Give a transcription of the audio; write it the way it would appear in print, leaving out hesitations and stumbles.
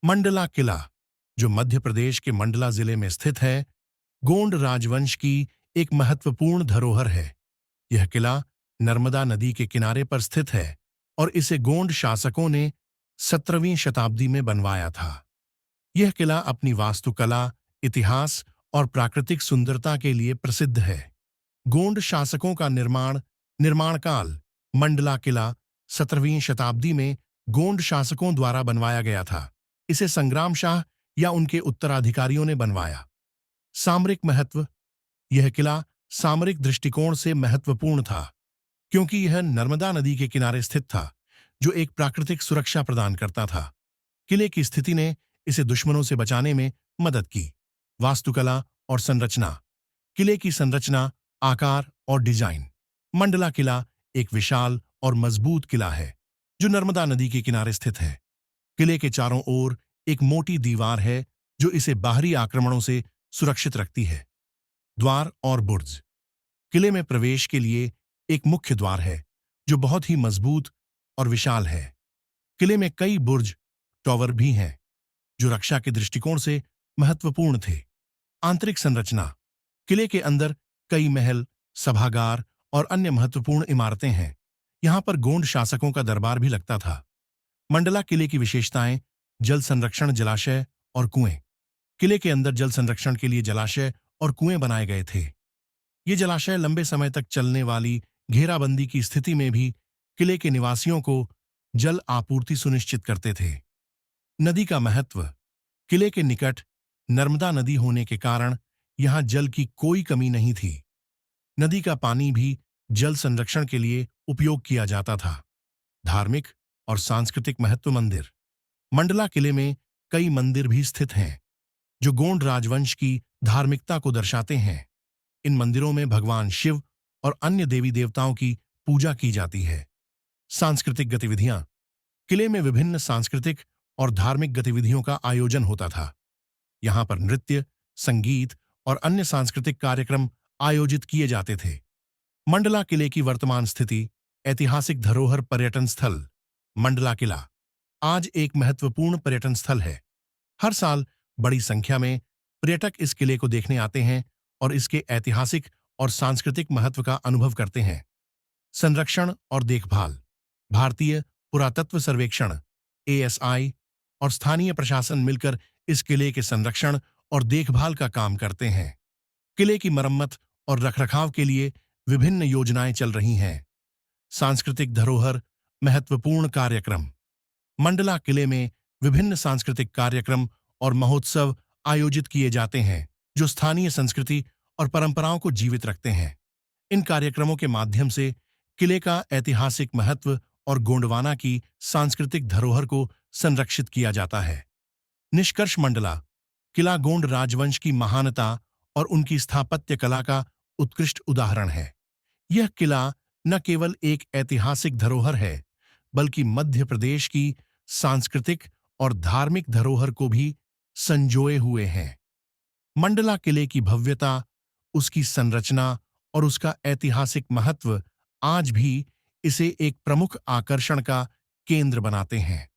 मंडला किला, जो मध्य प्रदेश के मंडला जिले में स्थित है, गोंड राजवंश की एक महत्वपूर्ण धरोहर है। यह किला नर्मदा नदी के किनारे पर स्थित है और इसे गोंड शासकों ने 17वीं शताब्दी में बनवाया था। यह किला अपनी वास्तुकला, इतिहास और प्राकृतिक सुंदरता के लिए प्रसिद्ध है। गोंड शासकों का निर्माण काल। मंडला किला 17वीं शताब्दी में गोंड शासकों द्वारा बनवाया गया था। इसे संग्राम शाह या उनके उत्तराधिकारियों ने बनवाया। सामरिक महत्व। यह किला सामरिक दृष्टिकोण से महत्वपूर्ण था, क्योंकि यह नर्मदा नदी के किनारे स्थित था, जो एक प्राकृतिक सुरक्षा प्रदान करता था। किले की स्थिति ने इसे दुश्मनों से बचाने में मदद की। वास्तुकला और संरचना। किले की संरचना, आकार और डिजाइन। मंडला किला एक विशाल और मजबूत किला है, जो नर्मदा नदी के किनारे स्थित है। किले के चारों ओर एक मोटी दीवार है, जो इसे बाहरी आक्रमणों से सुरक्षित रखती है। द्वार और बुर्ज। किले में प्रवेश के लिए एक मुख्य द्वार है, जो बहुत ही मजबूत और विशाल है। किले में कई बुर्ज, टॉवर भी हैं, जो रक्षा के दृष्टिकोण से महत्वपूर्ण थे। आंतरिक संरचना। किले के अंदर कई महल, सभागार और अन्य महत्वपूर्ण इमारतें हैं। यहां पर गोंड शासकों का दरबार भी लगता था। मंडला किले की विशेषताएं। जल संरक्षण, जलाशय और कुएं। किले के अंदर जल संरक्षण के लिए जलाशय और कुएं बनाए गए थे। ये जलाशय लंबे समय तक चलने वाली घेराबंदी की स्थिति में भी किले के निवासियों को जल आपूर्ति सुनिश्चित करते थे। नदी का महत्व। किले के निकट नर्मदा नदी होने के कारण यहां जल की कोई कमी नहीं थी। नदी का पानी भी जल संरक्षण के लिए उपयोग किया जाता था। धार्मिक और सांस्कृतिक महत्व। मंदिर। मंडला किले में कई मंदिर भी स्थित हैं, जो गोंड राजवंश की धार्मिकता को दर्शाते हैं। इन मंदिरों में भगवान शिव और अन्य देवी देवताओं की पूजा की जाती है। सांस्कृतिक गतिविधियां। किले में विभिन्न सांस्कृतिक और धार्मिक गतिविधियों का आयोजन होता था। यहां पर नृत्य, संगीत और अन्य सांस्कृतिक कार्यक्रम आयोजित किए जाते थे। मंडला किले की वर्तमान स्थिति। ऐतिहासिक धरोहर, पर्यटन स्थल। मंडला किला आज एक महत्वपूर्ण पर्यटन स्थल है। हर साल बड़ी संख्या में पर्यटक इस किले को देखने आते हैं और इसके ऐतिहासिक और सांस्कृतिक महत्व का अनुभव करते हैं। संरक्षण और देखभाल। भारतीय पुरातत्व सर्वेक्षण (ASI) और स्थानीय प्रशासन मिलकर इस किले के संरक्षण और देखभाल का काम करते हैं। किले की मरम्मत और रखरखाव के लिए विभिन्न योजनाएं चल रही हैं। सांस्कृतिक धरोहर, महत्वपूर्ण कार्यक्रम। मंडला किले में विभिन्न सांस्कृतिक कार्यक्रम और महोत्सव आयोजित किए जाते हैं, जो स्थानीय संस्कृति और परंपराओं को जीवित रखते हैं। इन कार्यक्रमों के माध्यम से किले का ऐतिहासिक महत्व और गोंडवाना की सांस्कृतिक धरोहर को संरक्षित किया जाता है। निष्कर्ष। मंडला किला गोंड राजवंश की महानता और उनकी स्थापत्य कला का उत्कृष्ट उदाहरण है। यह किला न केवल एक ऐतिहासिक धरोहर है, बल्कि मध्य प्रदेश की सांस्कृतिक और धार्मिक धरोहर को भी संजोए हुए हैं। मंडला किले की भव्यता, उसकी संरचना और उसका ऐतिहासिक महत्व आज भी इसे एक प्रमुख आकर्षण का केंद्र बनाते हैं।